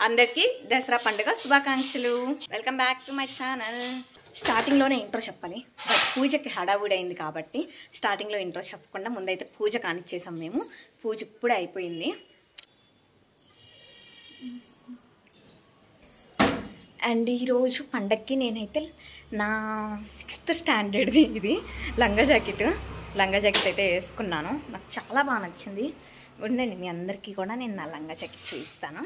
అందరికీ దసరా పండుగ శుభాకాంక్షలు. Welcome back to my channel. స్టార్టింగ్లోనే ఇంట్రో చెప్పాలి, బట్ పూజకి హడావుడి అయింది కాబట్టి స్టార్టింగ్లో ఇంట్రో చెప్పకుండా ముందైతే పూజ కానిచ్చేసాం మేము. పూజ ఇప్పుడే అయిపోయింది. అండ్ ఈరోజు పండగకి నేనైతే నా 6th స్టాండర్డ్ది ఇది లంగా జాకెట్ అయితే వేసుకున్నాను. నాకు చాలా బాగా నచ్చింది. ఉండండి, మీ అందరికీ కూడా నేను నా లంగా జాకెట్ చూపిస్తాను.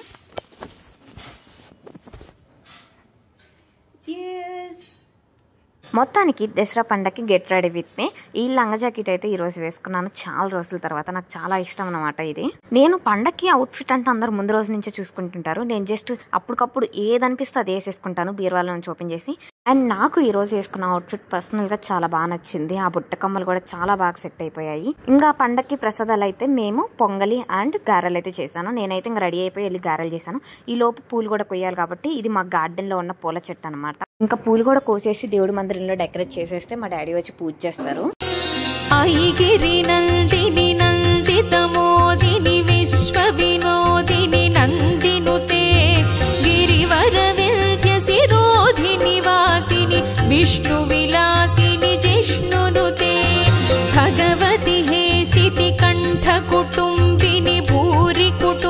మొత్తానికి దసరా పండగకి గెట్ రెడీ విత్ మీ. ఈ లంగా జాకెట్ అయితే ఈరోజు వేసుకున్నాను, చాలా రోజుల తర్వాత. నాకు చాలా ఇష్టం అన్నమాట ఇది. నేను పండగకి అవుట్ఫిట్ అంటే అందరూ ముందు రోజు నుంచే చూసుకుంటుంటారు. నేను జస్ట్ అప్పటికప్పుడు ఏదనిపిస్తే అది వేసేసుకుంటాను బీరువాల నుంచి ఓపెన్ చేసి. అండ్ నాకు ఈ రోజు వేసుకున్న అవుట్ఫిట్ పర్సనల్గా చాలా బాగా నచ్చింది. ఆ బుట్ట కమ్మలు కూడా చాలా బాగా సెట్ అయిపోయాయి. ఇంకా పండగకి ప్రసాదాలు అయితే మేము పొంగలి అండ్ గారెలు అయితే చేశాను. నేనైతే ఇంకా రెడీ అయిపోయి వెళ్ళి గారెలు చేశాను. ఈ లోపు పూలు కూడా కొయ్యాలి కాబట్టి ఇది మా గార్డెన్లో ఉన్న పూల చెట్టు అనమాట. ఇంకా పూలు కూడా కోసేసి దేవుడి మందిరంలో డెకరేట్ చేసేస్తే మా డాడీ వచ్చి పూజ చేస్తారు. ఐగిరి నందిని నందిత మోదిని విశ్వ వినోదిని నందినుతే గిరివర వింధ్య శిరోధిని వాసిని విష్ణు విలాసిని జిష్ణునుతే భగవతి హేషితి కంఠ కుటుంబిని భూరి కృతే.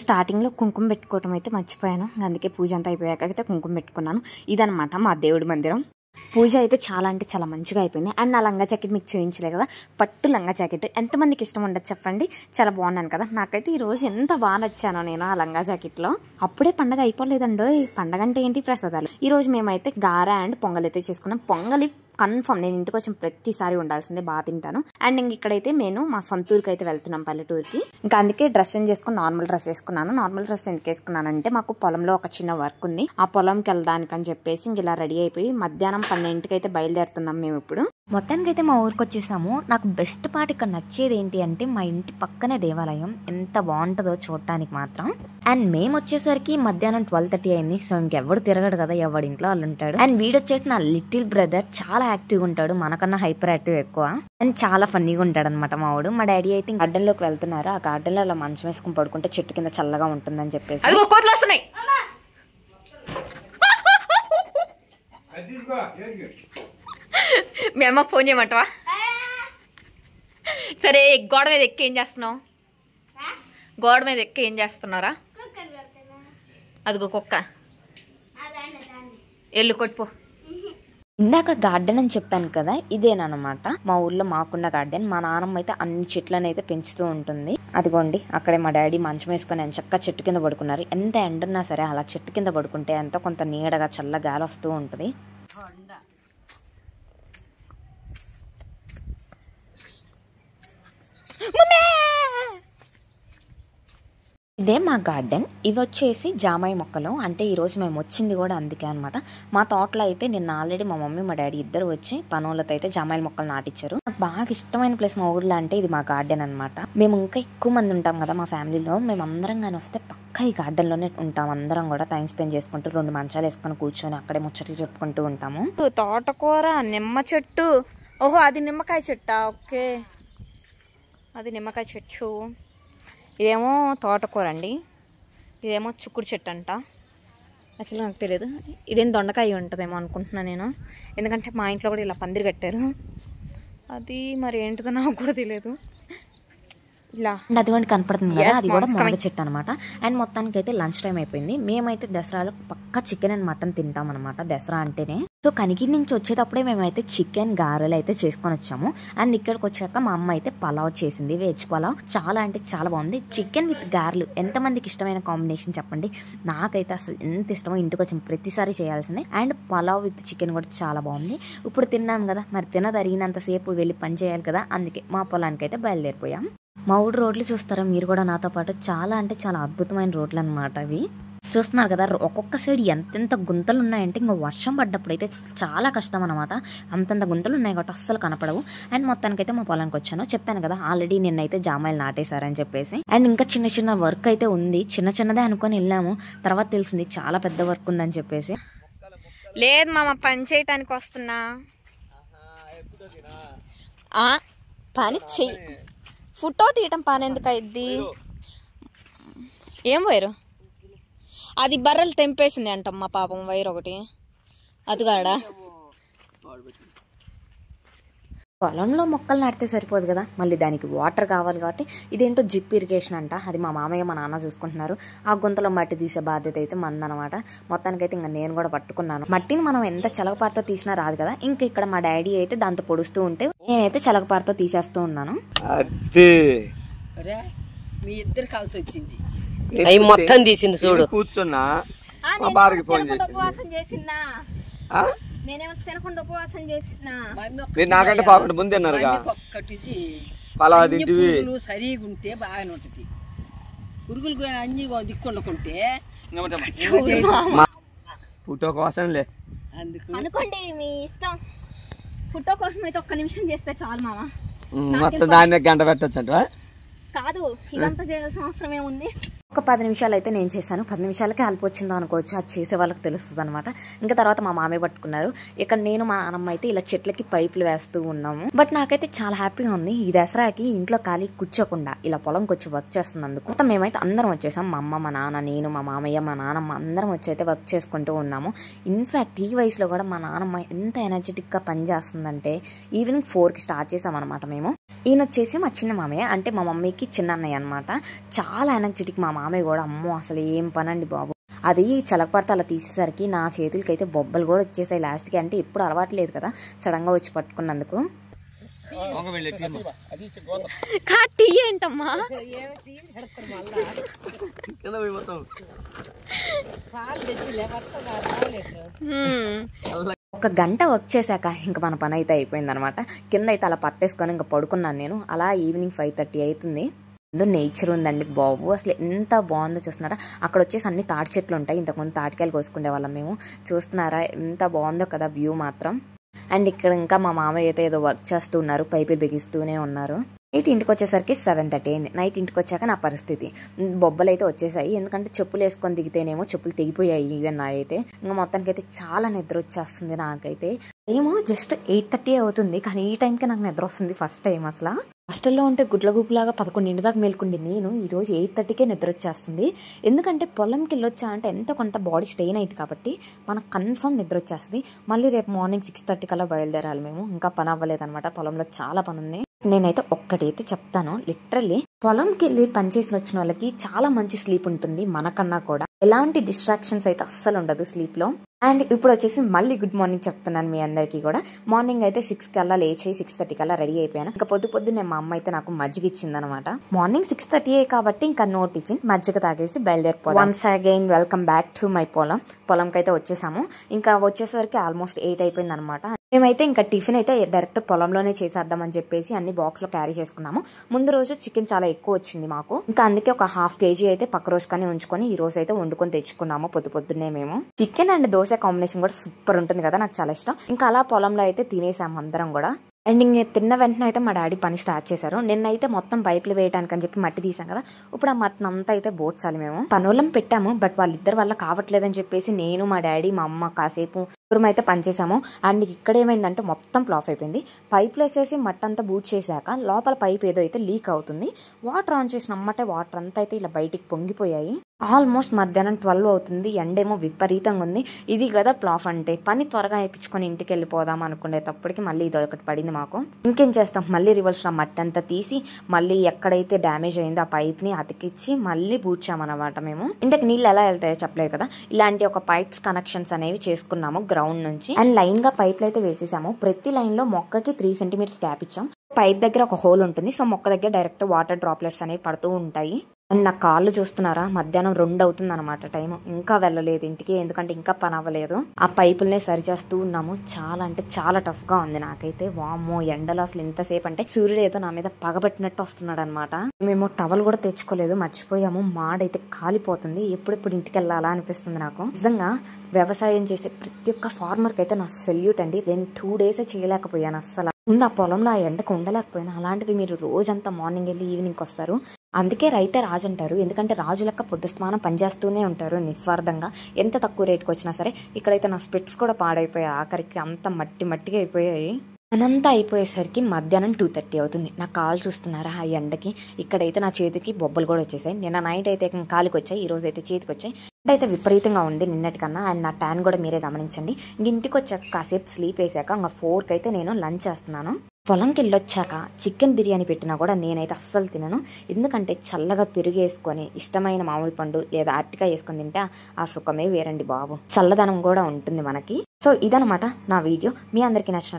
స్టార్టింగ్లో కుంకుమ పెట్టుకోవటం అయితే మర్చిపోయాను. అందుకే పూజ అంతా అయిపోయాక అయితే కుంకుమ పెట్టుకున్నాను. ఇదనమాట మా దేవుడి మందిరం. పూజ అయితే చాలా అంటే చాలా మంచిగా అయిపోయింది. అండ్ నా లంగా జాకెట్ మీకు చూపించలే కదా, పట్టు లంగా జాకెట్ ఎంతమందికి ఇష్టం ఉండదు చెప్పండి. చాలా బాగున్నాను కదా. నాకైతే ఈరోజు ఎంత బాగా నచ్చానో నేను ఆ లంగా జాకెట్లో. అప్పుడే పండగ అయిపోలేదండో. పండగ అంటే ఏంటి, ప్రసాదాలు. ఈరోజు మేమైతే గారె అండ్ పొంగల్ అయితే చేసుకున్నాం. పొంగలి కన్ఫర్మ్ నేను ఇంటికి వచ్చిన ప్రతిసారి ఉండాల్సిందే, బాగా తింటాను. అండ్ ఇంక ఇక్కడైతే నేను మా సొంతూరుకి అయితే వెళ్తున్నాం, పల్లెటూరుకి. ఇంకా అందుకే డ్రెస్ చేంజ్ చేసుకుని నార్మల్ డ్రెస్ వేసుకున్నాను. నార్మల్ డ్రెస్ ఎందుకు వేసుకున్నానంటే మాకు పొలంలో ఒక చిన్న వర్క్ ఉంది, ఆ పొలంకి వెళ్ళడానికి అని చెప్పేసి ఇంక ఇలా రెడీ అయిపోయి మధ్యాహ్నం 12కి అయితే బయలుదేరుతున్నాం మేము ఇప్పుడు. మొత్తానికి అయితే మా ఊరికి వచ్చేసాము. నాకు బెస్ట్ పార్ట్ ఇక్కడ నచ్చేది ఏంటి అంటే మా ఇంటి పక్కనే దేవాలయం, ఎంత బాగుంటుందో చూడటానికి మాత్రం. అండ్ మేము వచ్చేసరికి మధ్యాహ్నం 12:30 అయింది. సో ఇంకెవడు తిరగడు కదా, ఎవడి ఇంట్లో వాళ్ళు ఉంటాడు. అండ్ వీడొచ్చేసి నా లిటిల్ బ్రదర్, చాలా యాక్టివ్గా ఉంటాడు, మనకన్నా హైపర్ యాక్టివ్ ఎక్కువ. అండ్ చాలా ఫన్నీగా ఉంటాడు అనమాట మా వాడు. మా డాడీ అయితే గార్డెన్ లోకి వెళ్తున్నారు. ఆ గార్డెన్ లో అలా మంచం వేసుకుని పడుకుంటే చెట్టు కింద చల్లగా ఉంటుందని చెప్పేసి. మీ అమ్మకు ఫోన్ చేయమంటావా? సరే, గోడ మీద ఎక్కి ఏం చేస్తున్నావు? గోడ మీద ఎక్కి ఏం చేస్తున్నారా? అదిగో కుక్క, ఎల్లు కొట్టుపో. ఇందాక గార్డెన్ అని చెప్పాను కదా, ఇదేనమాట మా ఊర్లో మాకున్న గార్డెన్. మా నాన్నమ్మ అయితే అన్ని చెట్లను అయితే పెంచుతూ ఉంటుంది. అదిగోండి, అక్కడే మా డాడీ మంచం వేసుకొని చక్కగా చెట్టు కింద పడుకున్నారు. ఎంత ఎండున్నా సరే అలా చెట్టు కింద పడుకుంటే ఎంతో కొంత నీడగా చల్ల గాలి వస్తూ ఉంటుంది. ఇదే మా గార్డెన్. ఇవి వచ్చేసి జామాయి మొక్కలు. అంటే ఈరోజు మేము వచ్చింది కూడా అందుకే అనమాట. మా తోటలో అయితే నిన్న ఆల్రెడీ మా మమ్మీ మా డాడీ ఇద్దరు వచ్చి పనులతో అయితే జామాయి మొక్కలు నాటించారు. నాకు బాగా ఇష్టమైన ప్లేస్ మా ఊర్లో అంటే ఇది మా గార్డెన్ అనమాట. మేము ఇంకా ఎక్కువ మంది ఉంటాం కదా మా ఫ్యామిలీలో. మేము అందరం కానీ వస్తే పక్కా ఈ గార్డెన్లోనే ఉంటాం. అందరం కూడా టైం స్పెండ్ చేసుకుంటూ 2 మంచాలు వేసుకొని కూర్చొని అక్కడే ముచ్చట్లు చెప్పుకుంటూ ఉంటాము. తోటకూర, నిమ్మ చెట్టు. ఓహో, అది నిమ్మకాయ చెట్టా? ఓకే, అది నిమ్మకాయ చెట్టు. ఇదేమో తోటకూర అండి, ఇదేమో చుక్కుడు చెట్టు అంట. యాక్చువల్గా నాకు తెలియదు. ఇదేం దొండకాయ ఉంటుందేమో అనుకుంటున్నాను నేను, ఎందుకంటే మా ఇంట్లో కూడా ఇలా పందిరి కట్టారు. అది మరి ఏంటిదో నాకు కూడా తెలియదు. ఇలా అదిగోండి కనపడుతుంది కదా, అది కూడా మునగ చెట్టు అనమాట. అండ్ మొత్తానికి అయితే లంచ్ టైం అయిపోయింది. మేమైతే దసరాలో పక్కా చికెన్ అండ్ మటన్ తింటాం అనమాట, దసరా అంటేనే. సో కనిగిరి నుంచి వచ్చేటప్పుడే మేమైతే చికెన్ గారెలు అయితే చేసుకొని వచ్చాము. అండ్ ఇక్కడికి వచ్చాక మా అమ్మ అయితే పలావ్ చేసింది, వెజ్ పలావ్. చాలా అంటే చాలా బాగుంది. చికెన్ విత్ గారెలు ఎంతమందికి ఇష్టమైన కాంబినేషన్ చెప్పండి. నాకైతే అసలు ఎంత ఇష్టమో, ఇంటికి వచ్చిన ప్రతిసారి చేయాల్సిందే. అండ్ పలావ్ విత్ చికెన్ కూడా చాలా బాగుంది. ఇప్పుడు తిన్నాం కదా, మరి తినదరిగినంతసేపు వెళ్ళి పని చేయాలి కదా, అందుకే మా పొలానికి అయితే బయలుదేరిపోయాం. మా ఊరు రోడ్లు చూస్తారా మీరు కూడా నాతో పాటు? చాలా అంటే చాలా అద్భుతమైన రోడ్లు అనమాట అవి. చూస్తున్నారు కదా, ఒక్కొక్క సైడ్ ఎంతెంత గుంతలు ఉన్నాయంటే ఇంకా వర్షం పడ్డప్పుడు అయితే చాలా కష్టం అనమాట. అంతంత గుంతలు ఉన్నాయి కాబట్టి అస్సలు కనపడవు. అండ్ మొత్తానికైతే మా పొలానికి వచ్చాను. చెప్పాను కదా ఆల్రెడీ నిన్నైతే జామాయిలు నాటేశారని చెప్పేసి. అండ్ ఇంకా చిన్న చిన్న వర్క్ అయితే ఉంది. చిన్న చిన్నదే అనుకొని వెళ్ళాము, తర్వాత తెలిసింది చాలా పెద్ద వర్క్ ఉందని చెప్పేసి. లేదు మామ, పని చేయటానికి వస్తున్నా. పని చెయ్యి. ఫోటో తీయటం పని ఎందుకు అయింది? ఏం వైరు అది? బర్రెలు తెంపేసింది అంటమ్మా పాపం వైరు ఒకటి. అది కాడా పొలంలో మొక్కలు నాటితే సరిపోదు కదా, మళ్ళీ దానికి వాటర్ కావాలి. కాబట్టి ఇదేంటో జిప్ ఇరిగేషన్ అంట. అది మా మామయ్య మా నాన్న చూసుకుంటున్నారు. ఆ గుంతలో మట్టి తీసే బాధ్యత అయితే మందనమాట. మొత్తానికైతే ఇంకా నేను కూడా పట్టుకున్నాను. మట్టిని మనం ఎంత చలగపారతో తీసినా రాదు కదా. ఇంక ఇక్కడ మా డాడీ అయితే దాంతో పొడుస్తూ ఉంటే నేనైతే చలగపారతో తీసేస్తూ ఉన్నాను. మీ ఇద్దరు కలిసి వచ్చింది. అవి మొత్తం తీసింది చూడు. కూర్చున్నా నేనేమో తినకుండా ఉపవాసం చేసినా. మీరు నాకంటే పాపండి ముందు తిన్నారుగా. పురుగులు సరిగా ఉంటే బాగానే ఉంటది. పురుగులు అన్ని దిక్కుండకుంటే ఫోటో కోసంలే అందుకు అనుకోండి, మీ ఇష్టం. ఫోటో కోసం అయితే ఒక్క నిమిషం చేస్తే చాలు మామ. మొత్తం దాన్ని గంట పెట్టచ్చు అంట కాదు, ఇదంతా చేయాల్సిన అవసరం ఏముంది? ఒక 10 నిమిషాలు అయితే నేను చేశాను. 10 నిమిషాలకే హెల్ప్ వచ్చిందో అనుకోవచ్చు. అది చేసే వాళ్ళకి తెలుస్తుంది అనమాట. ఇంకా తర్వాత మా మామయ్య పట్టుకున్నారు. ఇక్కడ నేను మా నాన్నమ్మ అయితే ఇలా చెట్లకి పైపులు వేస్తూ ఉన్నాము. బట్ నాకైతే చాలా హ్యాపీగా ఉంది. ఈ దసరాకి ఇంట్లో ఖాళీ కూర్చోకుండా ఇలా పొలంకి వచ్చి వర్క్ చేస్తున్నందుకు. మొత్తం మేమైతే అందరం వచ్చేసాం. మా అమ్మ, మా నాన్న, నేను, మా మామయ్య, మా నాన్నమ్మ అందరం వచ్చి అయితే వర్క్ చేసుకుంటూ ఉన్నాము. ఇన్ఫాక్ట్ ఈ వయసులో కూడా మా నాన్నమ్మ ఎంత ఎనర్జెటిక్గా పనిచేస్తుందంటే ఈవినింగ్ 4కి స్టార్ట్ చేసామన్నమాట మేము. ఈయన వచ్చేసి మా చిన్న మామయ్య, అంటే మా మమ్మీకి చిన్న అన్నయ్య అనమాట. చాలా ఎనర్జెటిక్ మా మామయ్య కూడా. అమ్మో అసలు ఏం పనండి బాబు. అది చలకపడితే అలా తీసేసరికి నా చేతులకి అయితే బొబ్బలు కూడా వచ్చేసాయి లాస్ట్కి. అంటే ఎప్పుడు అలవాట్లేదు కదా సడన్గా వచ్చి పట్టుకున్నందుకు. టీ ఏంటమ్మా? ఒక గంట వర్క్ చేశాక ఇంకా మన పని అయితే అయిపోయింది అనమాట. కింద అయితే అలా పట్టేసుకొని ఇంకా పడుకున్నాను నేను. అలా ఈవినింగ్ 5:30 అవుతుంది. ముందు నేచర్ ఉందండి బాబు, అసలు ఎంత బాగుందో చూస్తున్నారా. అక్కడ వచ్చేసి అన్ని తాటి చెట్లు ఉంటాయి. ఇంతకుముందు తాటికాయలు కోసుకునే వాళ్ళం మేము. చూస్తున్నారా ఎంత బాగుందో కదా వ్యూ మాత్రం. అండ్ ఇక్కడ ఇంకా మా మామయ్య అయితే ఏదో వర్క్ చేస్తూ ఉన్నారు, పైపులు బిగిస్తూనే ఉన్నారు. నైట్ ఇంటికి వచ్చేసరికి 7:30 అయింది. నైట్ ఇంటికి వచ్చాక నా పరిస్థితి బొబ్బలు అయితే వచ్చేసాయి. ఎందుకంటే చెప్పులు వేసుకొని దిగితేనేమో చెప్పులు తెగిపోయాయి ఈవెన్ నాకైతే. ఇంకా మొత్తానికి అయితే చాలా నిద్ర వచ్చేస్తుంది నాకైతే. ఏమో జస్ట్ 8:30 అవుతుంది, కానీ ఈ టైంకి నాకు నిద్ర వస్తుంది ఫస్ట్ టైం. అసలు హాస్టల్లో ఉంటే గుడ్ల గుప్పులాగా 11 దాకా మేల్కుండి నేను ఈరోజు 8:30కే నిద్ర వచ్చేస్తుంది. ఎందుకంటే పొలంకి వెళ్ళొచ్చా అంటే ఎంత కొంత బాడీ స్ట్రెయిన్ అయింది కాబట్టి మనకు కన్ఫర్మ్ నిద్ర వచ్చేస్తుంది. మళ్ళీ రేపు మార్నింగ్ 6:30 కల్లా బయలుదేరాలి మేము. ఇంకా పని అవ్వలేదన్నమాట, పొలంలో చాలా పని ఉంది. నేనైతే ఒక్కటైతే చెప్తాను, లిటరల్లీ పొలంకి వెళ్ళి పనిచేసి వచ్చిన వాళ్ళకి చాలా మంచి స్లీప్ ఉంటుంది మనకన్నా కూడా. ఎలాంటి డిస్ట్రాక్షన్స్ అయితే అస్సలు ఉండదు స్లీప్ లో. అండ్ ఇప్పుడు వచ్చేసి మళ్ళీ గుడ్ మార్నింగ్ చెప్తున్నాను మీ అందరికీ కూడా. మార్నింగ్ అయితే 6 కల్లా లేచి 6:30 కల్లా రెడీ అయిపోయాను. ఇంకా పొద్దున్నే మా అమ్మ అయితే నాకు మజ్జిగ ఇచ్చిందనమాట. మార్నింగ్ 6:30 కాబట్టి ఇంకా నో టిఫిన్, మజ్జిగ తాగేసి బయలుదేరిపోయాం. Once again welcome back to my పొలంకి అయితే వచ్చేసాము. ఇంకా వచ్చేసరికి ఆల్మోస్ట్ 8 అయిపోయింది అనమాట. మేమైతే ఇంకా టిఫిన్ అయితే డైరెక్ట్ పొలంలోనే చేసేద్దామని చెప్పేసి అన్ని బాక్స్ లో క్యారీ చేసుకున్నాము. ముందు రోజు చికెన్ చాలా ఎక్కువ వచ్చింది మాకు. ఇంకా అందుకే ఒక 1/2 kg అయితే పక్క రోజు కానీ ఉంచుకొని ఈ రోజు అయితే వండుకొని తెచ్చుకున్నాము పొద్దున్నే మేము. చికెన్ అండ్ దోశ కాంబినేషన్ కూడా సూపర్ ఉంటుంది కదా, నాకు చాలా ఇష్టం. ఇంకా అలా పొలంలో అయితే తినేసాము అందరం కూడా. అండ్ ఇంక తిన్న వెంటనే అయితే మా డాడీ పని స్టార్ట్ చేశారు. నిన్నైతే మొత్తం పైపులు వేయడానికి అని చెప్పి మట్టి తీసాం కదా, ఇప్పుడు ఆ మట్టిని అంతా అయితే బోడ్చాలి మేము. పనులం పెట్టాము, బట్ వాళ్ళిద్దరి వల్ల కావట్లేదని చెప్పేసి నేను, మా డాడీ, మా అమ్మ కాసేపు అయితే పనిచేసాము. అండ్ ఇక్కడ ఏమైందంటే మొత్తం ప్లాఫ్ అయిపోయింది. పైపులు వేసేసి మట్టి అంతా బూట్ చేశాక లోపల పైప్ ఏదో అయితే లీక్ అవుతుంది. వాటర్ ఆన్ చేసిన అమ్మటే వాటర్ అంతా అయితే ఇలా బయటికి పొంగిపోయాయి. ఆల్మోస్ట్ మధ్యాహ్నం 12 అవుతుంది. ఎండేమో విపరీతంగా ఉంది. ఇది కదా ప్లాఫ్ అంటే. పని త్వరగా వేయించుకొని ఇంటికి వెళ్ళిపోదాం అనుకునేటప్పటికి మళ్ళీ ఇది ఒకటి పడింది మాకు. ఇంకేం చేస్తాం, మళ్ళీ రివర్స్ లో మట్టి అంతా తీసి మళ్ళీ ఎక్కడైతే డ్యామేజ్ అయిందో ఆ పైప్ ని అతికిచ్చి మళ్ళీ బూడ్చామన్నమాట మేము. ఇంతకు నీళ్ళు ఎలా వెళ్తాయో చెప్పలేదు కదా, ఇలాంటి ఒక పైప్స్ కనెక్షన్స్ అనేవి చేసుకున్నాము గ్రౌండ్ నుంచి. అండ్ లైన్ గా పైపులు అయితే వేసేసాము. ప్రతి లైన్ లో మొక్కకి 3 సెంటీమీటర్స్ గ్యాప్ ఇచ్చాం. పైప్ దగ్గర ఒక హోల్ ఉంటుంది, సో మొక్క దగ్గర డైరెక్ట్ వాటర్ డ్రాప్లెట్స్ అనేవి పడుతూ ఉంటాయి. అండ్ నా కాళ్ళు చూస్తున్నారా, మధ్యాహ్నం 2 అవుతుంది అనమాట టైం. ఇంకా వెళ్ళలేదు ఇంటికి, ఎందుకంటే ఇంకా పని అవ్వలేదు. ఆ పైపుల్నే సరి చేస్తూ ఉన్నాము. చాలా అంటే చాలా టఫ్ గా ఉంది నాకైతే. వామ్మో ఎండలో అసలు ఎంతసేపు అంటే సూర్యుడు ఏదో నా మీద పగబట్టినట్టు వస్తున్నాడు అనమాట. మేము టవల్ కూడా తెచ్చుకోలేదు, మర్చిపోయాము. మాడైతే కాలిపోతుంది. ఎప్పుడెప్పుడు ఇంటికి వెళ్ళాలా అనిపిస్తుంది నాకు. నిజంగా వ్యవసాయం చేసే ప్రతి ఒక్క ఫార్మర్ కి అయితే నా సెల్యూట్ అండి. నేను 2 డేస్ చేయలేకపోయాను అస్సలు. ముందు ఆ పొలంలో ఆ ఎండకు ఉండలేకపోయినా, అలాంటిది మీరు రోజంతా మార్నింగ్ వెళ్ళి ఈవినింగ్ వస్తారు. అందుకే రైతే రాజు అంటారు. ఎందుకంటే రాజు లెక్క పొద్దుస్తమానం పనిచేస్తూనే ఉంటారు నిస్వార్థంగా. ఎంత తక్కువ రేటుకి వచ్చినా సరే. ఇక్కడైతే నా స్పెట్స్ కూడా పాడైపోయాయి ఆఖరికి, అంత మట్టిగా అయిపోయాయి. అనంతా అయిపోయేసరికి మధ్యాహ్నం 2:30 అవుతుంది. నా కాలు చూస్తున్నారా ఆ ఎండకి. ఇక్కడైతే నా చేతికి బొబ్బలు కూడా వచ్చేసాయి. నిన్న నైట్ అయితే కాలుకి వచ్చాయి, ఈ రోజు అయితే చేతికి వచ్చాయి. అయితే విపరీతంగా ఉంది నిన్నటికన్నా. అండ్ నా ట్యాన్ కూడా మీరే గమనించండి. ఇంటికి వచ్చాక కాసేపు స్లీప్ వేసాక ఇంకా 4కి అయితే నేను లంచ్ చేస్తున్నాను. పొలంకి వెళ్ళొచ్చాక చికెన్ బిర్యానీ పెట్టినా కూడా నేనైతే అస్సలు తినను. ఎందుకంటే చల్లగా పెరుగు వేసుకొని ఇష్టమైన మామిడి పండు లేదా అరటికాయ వేసుకొని తింటే ఆ సుఖమే వేరండి బాబు. చల్లదనం కూడా ఉంటుంది మనకి. సో ఇదనమాట నా వీడియో. మీ అందరికీ నచ్చిన